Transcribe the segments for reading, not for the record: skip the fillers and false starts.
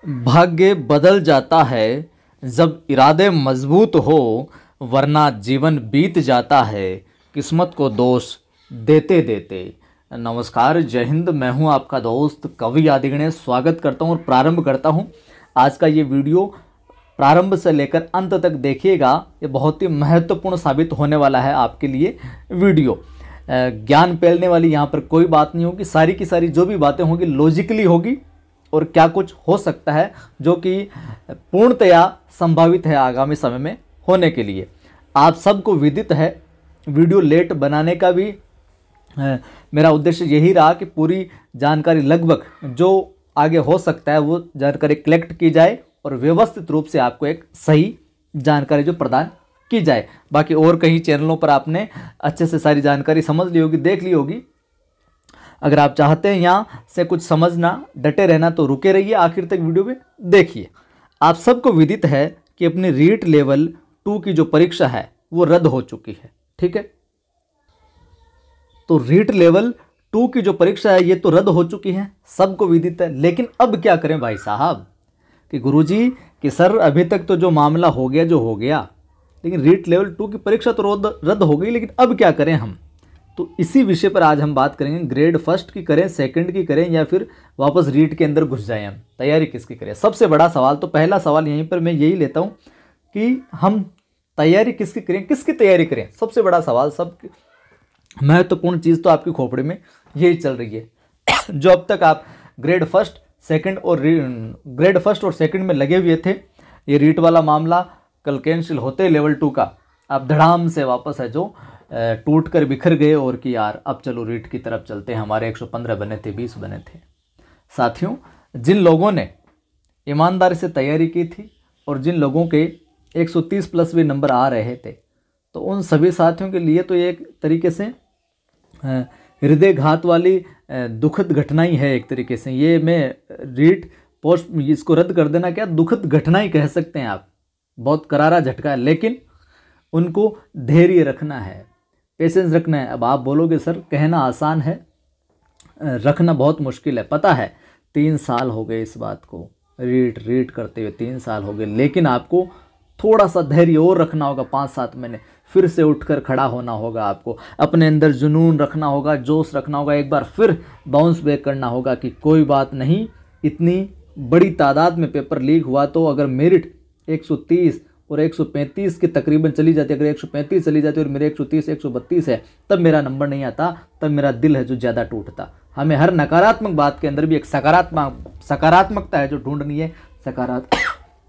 भाग्य बदल जाता है जब इरादे मजबूत हो, वरना जीवन बीत जाता है किस्मत को दोष देते देते। नमस्कार, जय हिंद। मैं हूं आपका दोस्त कवि आदिगणेश। स्वागत करता हूं और प्रारंभ करता हूं आज का ये वीडियो। प्रारंभ से लेकर अंत तक देखिएगा, ये बहुत ही महत्वपूर्ण साबित होने वाला है आपके लिए वीडियो। ज्ञान फैलने वाली यहाँ पर कोई बात नहीं होगी। सारी की सारी जो भी बातें होंगी लॉजिकली होगी और क्या कुछ हो सकता है जो कि पूर्णतया संभावित है आगामी समय में होने के लिए। आप सबको विदित है, वीडियो लेट बनाने का भी मेरा उद्देश्य यही रहा कि पूरी जानकारी लगभग जो आगे हो सकता है वो जानकारी कलेक्ट की जाए और व्यवस्थित रूप से आपको एक सही जानकारी जो प्रदान की जाए। बाकी और कई चैनलों पर आपने अच्छे से सारी जानकारी समझ ली होगी, देख ली होगी। अगर आप चाहते हैं यहाँ से कुछ समझना, डटे रहना, तो रुके रहिए, आखिर तक वीडियो में देखिए। आप सबको विदित है कि अपनी रीट लेवल 2 की जो परीक्षा है वो रद्द हो चुकी है, ठीक है। तो रीट लेवल 2 की जो परीक्षा है ये तो रद्द हो चुकी है, सबको विदित है। लेकिन अब क्या करें भाई साहब कि गुरुजी कि सर अभी तक तो जो मामला हो गया जो हो गया, लेकिन रीट लेवल 2 की परीक्षा तो रद्द हो गई, लेकिन अब क्या करें हम। तो इसी विषय पर आज हम बात करेंगे। ग्रेड फर्स्ट की करें, सेकंड की करें, या फिर वापस रीट के अंदर घुस जाएं हम, तैयारी किसकी करें। सबसे बड़ा सवाल तो पहला सवाल यहीं पर मैं यही लेता हूं कि हम तैयारी किसकी करें, किसकी तैयारी करें। सबसे बड़ा सवाल, सब महत्वपूर्ण चीज़ तो आपकी खोपड़ी में यही चल रही है। जो अब तक आप ग्रेड फर्स्ट और सेकंड में लगे हुए थे, ये रीट वाला मामला कल कैंसिल होते लेवल 2 का आप धड़ाम से वापस है जो टूट कर बिखर गए और कि यार अब चलो रीट की तरफ चलते हैं। हमारे 115 बने थे, 20 बने थे। साथियों, जिन लोगों ने ईमानदारी से तैयारी की थी और जिन लोगों के 130 प्लस भी नंबर आ रहे थे, तो उन सभी साथियों के लिए तो एक तरीके से हृदयघात वाली दुखद घटना ही है। एक तरीके से ये मैं रीट पोस्ट इसको रद्द कर देना क्या दुखद घटना ही कह सकते हैं आप। बहुत करारा झटका है, लेकिन उनको धैर्य रखना है, पेशेंस रखना है। अब आप बोलोगे सर कहना आसान है, रखना बहुत मुश्किल है। पता है 3 साल हो गए इस बात को, रीट करते हुए 3 साल हो गए, लेकिन आपको थोड़ा सा धैर्य और रखना होगा। 5-7 महीने फिर से उठकर खड़ा होना होगा, आपको अपने अंदर जुनून रखना होगा, जोश रखना होगा, एक बार फिर बाउंस बैक करना होगा कि कोई बात नहीं, इतनी बड़ी तादाद में पेपर लीक हुआ तो अगर मेरिट 130 और 135 के तकरीबन चली जाती, अगर 135 चली जाती और मेरे 130 132 है, तब मेरा नंबर नहीं आता, तब मेरा दिल है जो ज़्यादा टूटता। हमें हर नकारात्मक बात के अंदर भी एक सकारात्मकता है जो ढूंढनी है,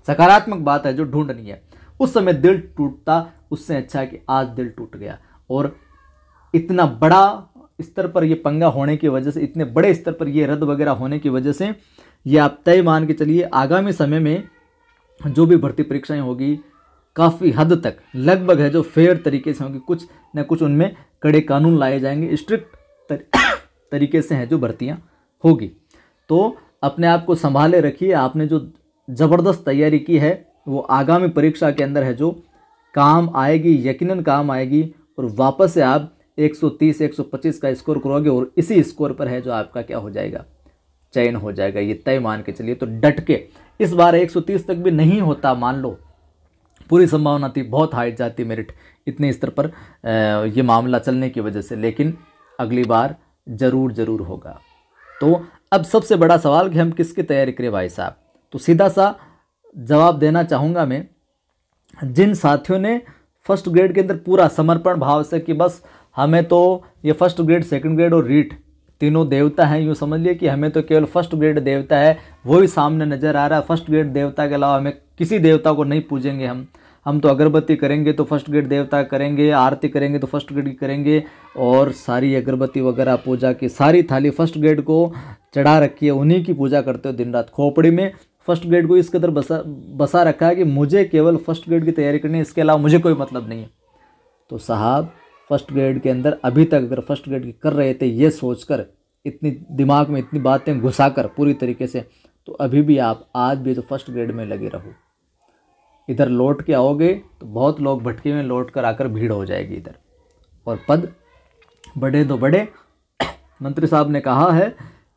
सकारात्मक बात है जो ढूंढनी है। उस समय दिल टूटता, उससे अच्छा है कि आज दिल टूट गया। और इतना बड़ा स्तर पर यह पंगा होने की वजह से, इतने बड़े स्तर पर यह रद्द वगैरह होने की वजह से, ये आप तय मान के चलिए आगामी समय में जो भी भर्ती परीक्षाएं होगी काफ़ी हद तक लगभग है जो फेयर तरीके से होंगी। कुछ न कुछ उनमें कड़े कानून लाए जाएंगे, स्ट्रिक्ट तरीके से हैं जो भर्तियां होगी। तो अपने आप को संभाले रखिए। आपने जो ज़बरदस्त तैयारी की है वो आगामी परीक्षा के अंदर है जो काम आएगी, यकीनन काम आएगी, और वापस से आप 130 125 का स्कोर करोगे और इसी स्कोर पर है जो आपका क्या हो जाएगा, चयन हो जाएगा। ये तय मान के चलिए। तो डट के इस बार 130 तक भी नहीं होता, मान लो पूरी संभावना थी, बहुत हाई जाती मेरिट इतने स्तर पर ये मामला चलने की वजह से, लेकिन अगली बार ज़रूर होगा। तो अब सबसे बड़ा सवाल कि हम किसकी तैयारी करें भाई साहब। तो सीधा सा जवाब देना चाहूँगा मैं, जिन साथियों ने फर्स्ट ग्रेड के अंदर पूरा समर्पण भाव से कि बस हमें तो ये फर्स्ट ग्रेड, सेकंड ग्रेड और रीट तीनों देवता हैं, यूँ समझ लिए कि हमें तो केवल फर्स्ट ग्रेड देवता है वही सामने नज़र आ रहा है। फर्स्ट ग्रेड देवता के अलावा हमें किसी देवता को नहीं पूजेंगे हम तो अगरबत्ती करेंगे तो फर्स्ट ग्रेड देवता करेंगे, आरती करेंगे तो फर्स्ट ग्रेड की करेंगे, और सारी अगरबत्ती वगैरह पूजा की सारी थाली फर्स्ट ग्रेड को चढ़ा रखी है, उन्हीं की पूजा करते हो दिन रात। खोपड़ी में फर्स्ट ग्रेड को इस कदर बसा रखा है कि मुझे केवल फर्स्ट ग्रेड की तैयारी करनी है, इसके अलावा मुझे कोई मतलब नहीं है। तो साहब फर्स्ट ग्रेड के अंदर अभी तक अगर फर्स्ट ग्रेड की कर रहे थे ये सोचकर, इतनी दिमाग में इतनी बातें घुसाकर पूरी तरीके से, तो अभी भी आप आज भी तो फर्स्ट ग्रेड में लगे रहो। इधर लौट के आओगे तो बहुत लोग भटके में लौट कर आकर भीड़ हो जाएगी इधर, और पद बढ़े तो बढ़े। मंत्री साहब ने कहा है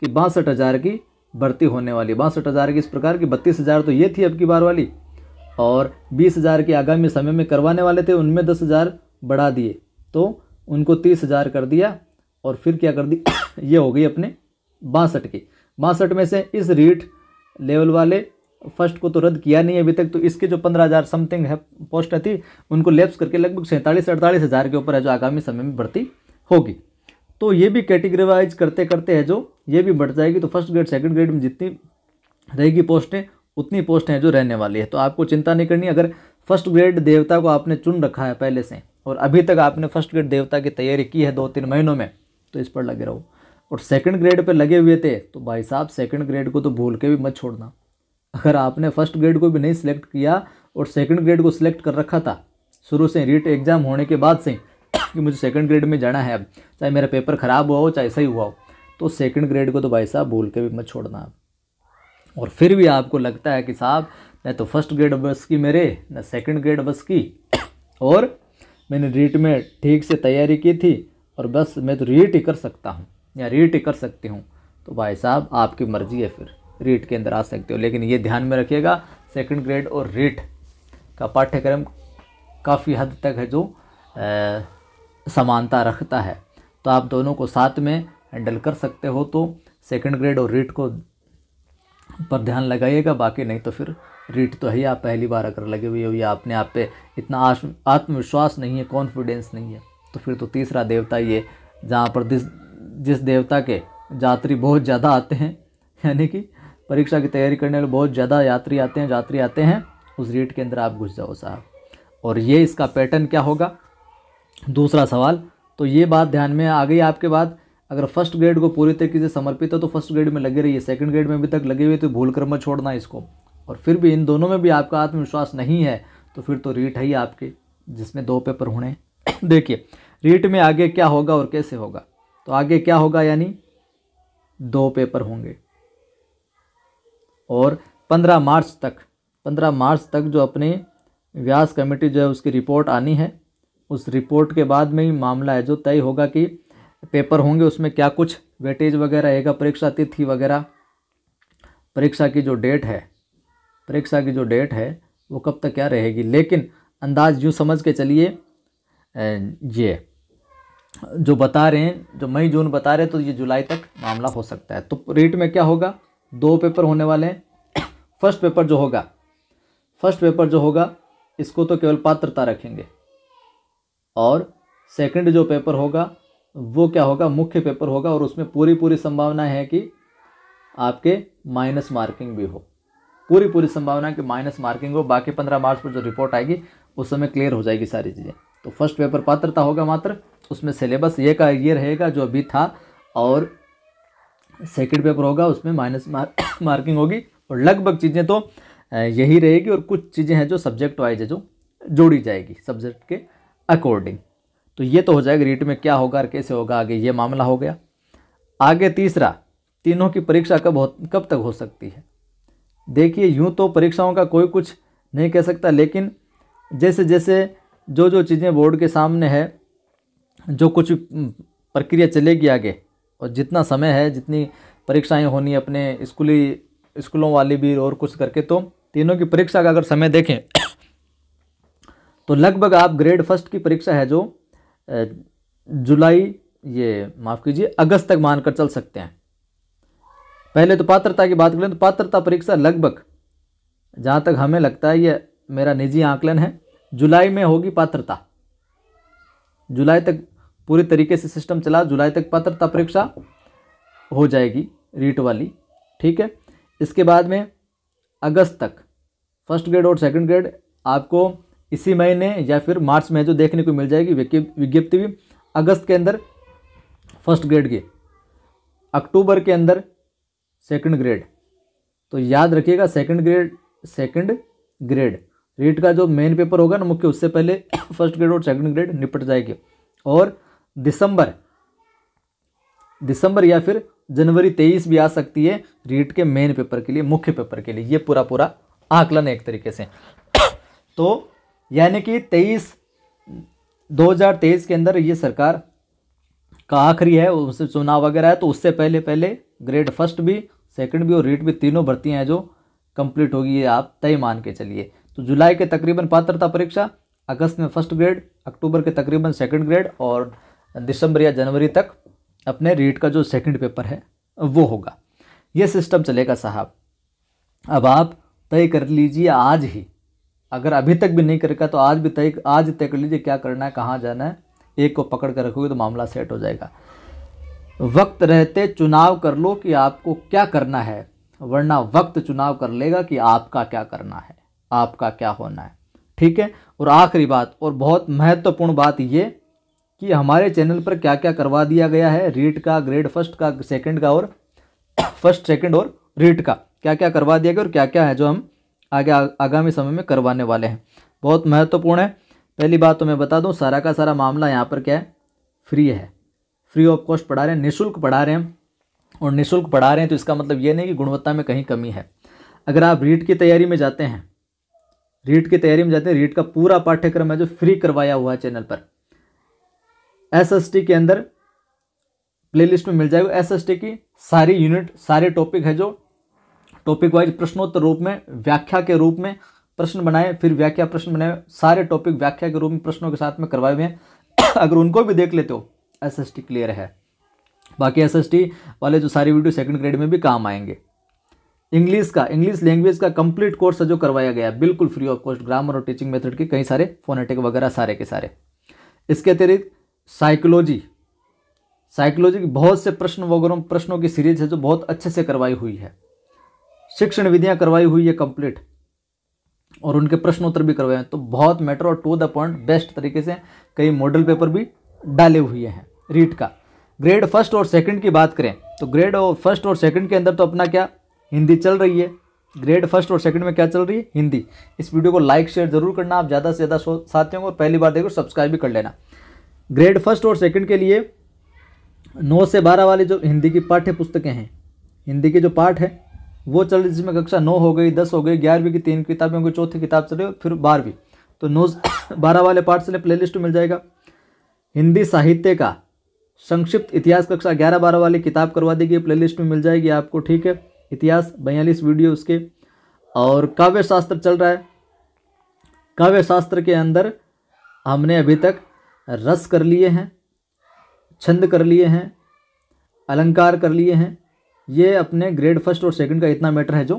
कि 62,000 की भर्ती होने वाली 62,000 की इस प्रकार की, 32,000 तो ये थी अब की बार वाली, और 20,000 की आगामी समय में करवाने वाले थे, उनमें 10,000 बढ़ा दिए तो उनको 30,000 कर दिया। और फिर क्या कर दी ये हो गई अपने 62 की। 62 में से इस रीट लेवल वाले फर्स्ट को तो रद्द किया नहीं अभी तक, तो इसके जो 15,000 समथिंग है पोस्ट थी उनको लैप्स करके लगभग 47-48,000 के ऊपर है जो आगामी समय में भर्ती होगी। तो ये भी कैटेगरीवाइज करते करते है जो ये भी बढ़ जाएगी। तो फर्स्ट ग्रेड सेकंड ग्रेड में जितनी रहेगी पोस्टें उतनी पोस्ट हैं जो रहने वाली है। तो आपको चिंता नहीं करनी। अगर फर्स्ट ग्रेड देवता को आपने चुन रखा है पहले से और अभी तक आपने फर्स्ट ग्रेड देवता की तैयारी की है 2-3 महीनों में, तो इस पर लगे रहो। और सेकंड ग्रेड पे लगे हुए थे तो भाई साहब सेकंड ग्रेड को तो भूल के भी मत छोड़ना। अगर आपने फर्स्ट ग्रेड को भी नहीं सिलेक्ट किया और सेकंड ग्रेड को सिलेक्ट कर रखा था शुरू से रीट एग्जाम होने के बाद से कि मुझे सेकंड ग्रेड में जाना है, अब चाहे मेरा पेपर ख़राब हुआ हो चाहे सही हुआ हो, तो सेकंड ग्रेड को तो भाई साहब भूल के भी मत छोड़ना आप। और फिर भी आपको लगता है कि साहब न तो फर्स्ट ग्रेड बस की मेरे, न सेकंड ग्रेड बस की, और मैंने रीट में ठीक से तैयारी की थी और बस मैं तो रीट ही कर सकता हूँ या रीट ही कर सकती हूँ, तो भाई साहब आपकी मर्ज़ी है, फिर रीट के अंदर आ सकते हो। लेकिन ये ध्यान में रखिएगा सेकंड ग्रेड और रीट का पाठ्यक्रम काफ़ी हद तक है जो समानता रखता है, तो आप दोनों को साथ में हैंडल कर सकते हो। तो सेकंड ग्रेड और रीट को पर ध्यान लगाइएगा, बाकी नहीं तो फिर रीट तो है ही। आप पहली बार अगर लगे हुए हो या अपने आप पे इतना आत्मविश्वास नहीं है, कॉन्फिडेंस नहीं है, तो फिर तो तीसरा देवता ये जहाँ पर जिस देवता के यात्री बहुत ज़्यादा आते हैं, यानी कि परीक्षा की तैयारी करने वाले बहुत ज़्यादा यात्री आते हैं, उस रीट के अंदर आप घुस जाओ साहब। और ये इसका पैटर्न क्या होगा, दूसरा सवाल, तो ये बात ध्यान में आ गई आपके बाद। अगर फर्स्ट ग्रेड को पूरी तरीके से समर्पित हो तो फर्स्ट ग्रेड में लगे रहिए, सेकंड ग्रेड में अभी तक लगे हुए तो भूल कर मत छोड़ना इसको। और फिर भी इन दोनों में भी आपका आत्मविश्वास नहीं है तो फिर तो रीट है ही आपके, जिसमें 2 पेपर होने। देखिए रीट में आगे क्या होगा और कैसे होगा, तो आगे क्या होगा यानी 2 पेपर होंगे और 15 मार्च तक जो अपनी व्यास कमेटी जो है उसकी रिपोर्ट आनी है। उस रिपोर्ट के बाद में ही मामला है जो तय होगा कि पेपर होंगे उसमें क्या कुछ वेटेज वगैरह रहेगा, परीक्षा तिथि वगैरह, परीक्षा की जो डेट है वो कब तक क्या रहेगी। लेकिन अंदाज यूँ समझ के चलिए, ये जो बता रहे हैं, जो मई जून बता रहे हैं, तो ये जुलाई तक मामला हो सकता है। तो रीट में क्या होगा, 2 पेपर होने वाले हैं। फर्स्ट पेपर जो होगा इसको तो केवल पात्रता रखेंगे, और सेकंड जो पेपर होगा वो क्या होगा, मुख्य पेपर होगा, और उसमें पूरी संभावना है कि आपके माइनस मार्किंग भी हो, पूरी संभावना है कि माइनस मार्किंग हो। बाकी 15 मार्च पर जो रिपोर्ट आएगी उस समय क्लियर हो जाएगी सारी चीज़ें। तो फर्स्ट पेपर पात्रता होगा मात्र, उसमें सिलेबस ये रहेगा जो अभी था, और सेकंड पेपर होगा उसमें माइनस मार्किंग होगी, और लगभग चीज़ें तो यही रहेगी, और कुछ चीज़ें हैं जो सब्जेक्ट वाइज है जो जोड़ी जाएगी सब्जेक्ट के अकॉर्डिंग। तो ये तो हो जाएगा रीट में क्या होगा और कैसे होगा, आगे ये मामला हो गया। आगे तीसरा, तीनों की परीक्षा कब तक हो सकती है। देखिए यूँ तो परीक्षाओं का कोई कुछ नहीं कह सकता, लेकिन जैसे जैसे जो चीज़ें बोर्ड के सामने है, जो कुछ प्रक्रिया चलेगी आगे, और जितना समय है, जितनी परीक्षाएं होनी अपने स्कूलों वाली भी और कुछ करके, तो तीनों की परीक्षा का अगर समय देखें तो लगभग आप ग्रेड फर्स्ट की परीक्षा है जो अगस्त तक मानकर चल सकते हैं। पहले तो पात्रता की बात करें तो पात्रता परीक्षा लगभग, जहाँ तक हमें लगता है, ये मेरा निजी आकलन है, जुलाई में होगी पात्रता। जुलाई तक पूरी तरीके से सिस्टम चला, जुलाई तक पात्रता परीक्षा हो जाएगी रीट वाली, ठीक है। इसके बाद में अगस्त तक फर्स्ट ग्रेड और सेकंड ग्रेड आपको इसी महीने या फिर मार्च में जो देखने को मिल जाएगी विज्ञप्ति भी। अगस्त के अंदर फर्स्ट ग्रेड की, अक्टूबर के अंदर सेकंड ग्रेड। तो याद रखिएगा सेकंड ग्रेड रीट का जो मेन पेपर होगा ना मुख्य, उससे पहले फर्स्ट ग्रेड और सेकंड ग्रेड निपट जाएगी। और दिसंबर या फिर जनवरी 23 भी आ सकती है रीट के मेन पेपर के लिए, मुख्य पेपर के लिए। ये पूरा आकलन है एक तरीके से। तो यानी कि 2023 के अंदर ये सरकार का आखिरी है, उससे चुनाव वगैरह है, तो उससे पहले ग्रेड फर्स्ट भी सेकंड भी और रीट भी, तीनों भर्तियां हैं जो कंप्लीट होगी, ये आप तय मान के चलिए। तो जुलाई के तकरीबन पात्रता परीक्षा, अगस्त में फर्स्ट ग्रेड, अक्टूबर के तकरीबन सेकंड ग्रेड और दिसंबर या जनवरी तक अपने रीट का जो सेकंड पेपर है वो होगा। ये सिस्टम चलेगा साहब। अब आप तय कर लीजिए आज ही, अगर अभी तक भी नहीं करेगा तो आज तय कर लीजिए क्या करना है, कहाँ जाना है। एक को पकड़ कर रखोगे तो मामला सेट हो जाएगा। वक्त रहते चुनाव कर लो कि आपको क्या करना है, वरना वक्त चुनाव कर लेगा कि आपका क्या करना है, आपका क्या होना है। ठीक है। और आखिरी बात और बहुत महत्वपूर्ण बात ये कि हमारे चैनल पर क्या क्या करवा दिया गया है, रीट का, ग्रेड फर्स्ट का, सेकंड का और फर्स्ट सेकंड और रीट का क्या क्या करवा दिया गया और क्या क्या है जो हम आगे आगामी समय में करवाने वाले हैं, बहुत महत्वपूर्ण है। पहली बात तो मैं बता दूं, सारा का सारा मामला यहाँ पर क्या है, फ्री है, फ्री ऑफ कॉस्ट पढ़ा रहे हैं, निःशुल्क पढ़ा रहे हैं। और निःशुल्क पढ़ा रहे हैं तो इसका मतलब ये नहीं कि गुणवत्ता में कहीं कमी है। अगर आप रीट की तैयारी में जाते हैं, रीट का पूरा पाठ्यक्रम है जो फ्री करवाया हुआ है चैनल पर। SST के अंदर प्लेलिस्ट में मिल जाएगा, SST की सारी यूनिट, सारे टॉपिक है जो टॉपिक वाइज प्रश्नोत्तर रूप में, व्याख्या के रूप में प्रश्न बनाए, फिर व्याख्या प्रश्न बनाए, सारे टॉपिक व्याख्या के रूप में प्रश्नों के साथ में करवाए हुए हैं। अगर उनको भी देख लेते हो SST क्लियर है। बाकी SST वाले जो सारी वीडियो सेकंड ग्रेड में भी काम आएंगे। इंग्लिश लैंग्वेज का कंप्लीट कोर्स जो करवाया गया बिल्कुल फ्री ऑफ कॉस्ट, ग्रामर और टीचिंग मेथड के कई सारे फोनेटिक वगैरह सारे के सारे। इसके अतिरिक्त साइकोलॉजी की बहुत से प्रश्नों की सीरीज है जो बहुत अच्छे से करवाई हुई है। शिक्षण विधियां करवाई हुई है कंप्लीट और उनके प्रश्नोत्तर भी करवाए हैं, तो बहुत मैटर और टू द पॉइंट बेस्ट तरीके से कई मॉडल पेपर भी डाले हुए हैं रीट का। ग्रेड फर्स्ट और सेकंड की बात करें तो ग्रेड फर्स्ट और सेकंड के अंदर तो अपना क्या, हिंदी चल रही है। ग्रेड फर्स्ट और सेकंड में क्या चल रही है, हिंदी। इस वीडियो को लाइक शेयर जरूर करना आप ज़्यादा से ज़्यादा साथियों को, और पहली बार देखो सब्सक्राइब भी कर लेना। ग्रेड फर्स्ट और सेकंड के लिए 9 से 12 वाली जो हिंदी की पाठ्य पुस्तकें हैं, हिंदी के जो पाठ है वो चल रही, जिसमें कक्षा 9 हो गई, 10 हो गई, 11वीं की 3 किताबें होंगी, चौथी किताब चले, फिर 12वीं, तो 9-12 वाले पाठ से प्लेलिस्ट मिल जाएगा। हिंदी साहित्य का संक्षिप्त इतिहास कक्षा 11-12 वाली किताब करवा दी गई, प्लेलिस्ट में मिल जाएगी आपको। ठीक है। इतिहास 42 वीडियो उसके। और काव्य शास्त्र चल रहा है। काव्य शास्त्र के अंदर हमने अभी तक रस कर लिए हैं, छंद कर लिए हैं, अलंकार कर लिए हैं। ये अपने ग्रेड फर्स्ट और सेकंड का इतना मैटर है जो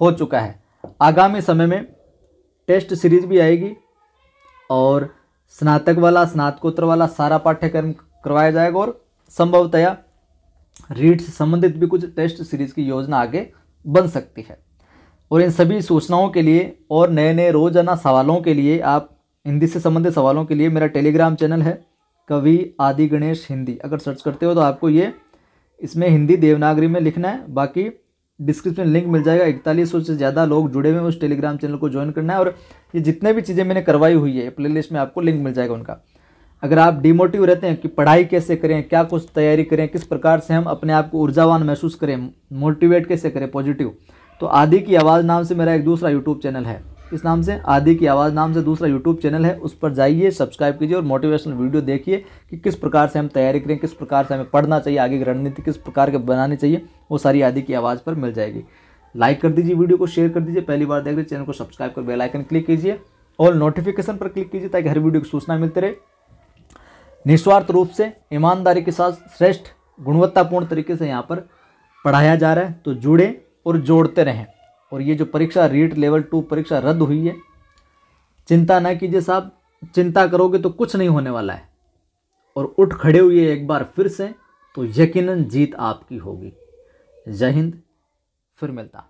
हो चुका है। आगामी समय में टेस्ट सीरीज भी आएगी और स्नातक वाला, स्नातकोत्तर वाला सारा पाठ्यक्रम करवाया जाएगा और संभवतया रीट से संबंधित भी कुछ टेस्ट सीरीज की योजना आगे बन सकती है। और इन सभी सूचनाओं के लिए और नए नए रोजाना सवालों के लिए, आप हिंदी से संबंधित सवालों के लिए मेरा टेलीग्राम चैनल है कवि आदि गणेश हिंदी, अगर सर्च करते हो तो आपको ये इसमें हिंदी देवनागरी में लिखना है। बाकी डिस्क्रिप्शन लिंक मिल जाएगा। 4100 से ज़्यादा लोग जुड़े हुए हैं, उस टेलीग्राम चैनल को ज्वाइन करना है। और ये जितने भी चीज़ें मैंने करवाई हुई है प्लेलिस्ट में आपको लिंक मिल जाएगा उनका। अगर आप डिमोटिव रहते हैं कि पढ़ाई कैसे करें, क्या कुछ तैयारी करें, किस प्रकार से हम अपने आप को ऊर्जावान महसूस करें, मोटिवेट कैसे करें पॉजिटिव, तो आदि की आवाज़ नाम से मेरा एक दूसरा यूट्यूब चैनल है। इस नाम से आदि की आवाज़ नाम से दूसरा यूट्यूब चैनल है, उस पर जाइए, सब्सक्राइब कीजिए और मोटिवेशनल वीडियो देखिए कि किस प्रकार से हम तैयारी करें, किस प्रकार से हमें पढ़ना चाहिए, आगे की रणनीति किस प्रकार के बनानी चाहिए, वो सारी आदि की आवाज़ पर मिल जाएगी। लाइक कर दीजिए, वीडियो को शेयर कर दीजिए, पहली बार देख रहे चैनल को सब्सक्राइब कर बेल आइकन क्लिक कीजिए और नोटिफिकेशन पर क्लिक कीजिए ताकि हर वीडियो की सूचना मिलती रहे। निस्वार्थ रूप से ईमानदारी के साथ श्रेष्ठ गुणवत्तापूर्ण तरीके से यहाँ पर पढ़ाया जा रहा है, तो जुड़े और जोड़ते रहें। और ये जो परीक्षा रीट लेवल 2 परीक्षा रद्द हुई है, चिंता न कीजिए साहब, चिंता करोगे तो कुछ नहीं होने वाला है। और उठ खड़े हुए एक बार फिर से तो यकीनन जीत आपकी होगी। जय हिंद, फिर मिलता।